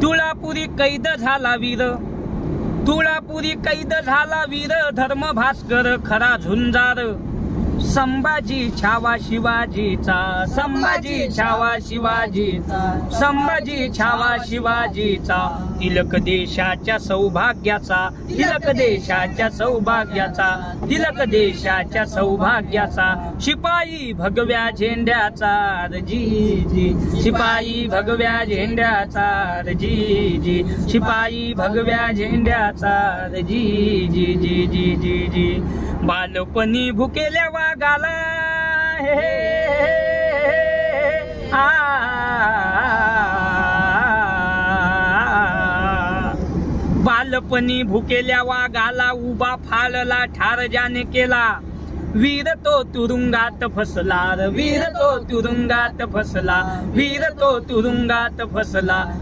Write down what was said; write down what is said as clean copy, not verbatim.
तुळापुरी कैद झाला वीर, तुळापुरी कैद झाला वीर, धर्म भास्कर खरा झुंजार. संभाजी छावा शिवाजीचा, संभाजी छावा शिवाजीचा, संभाजी छावा शिवाजीचा. तिलक देशाच्या सौभाग्याचा, तिलक देशाच्या सौभाग्याचा, तिलक देशाच्या सौभाग्याचा. शिपाई भगव्या झेंड्याचा जी जी, शिपाई भगव्या झेंड्याचा जी जी, शिपाई भगव्या झेंड्याचा जी जी जी जी जी जी. बालपणी भुकेल्या वाघाला हे बालपणी भुकेल्या वाघाला उभा फाळला ठार ज्याने केला. वीर तो तुरुंगात फसला, वीर तो तुरुंगात फसला, वीर तो तुरुंगात फसला.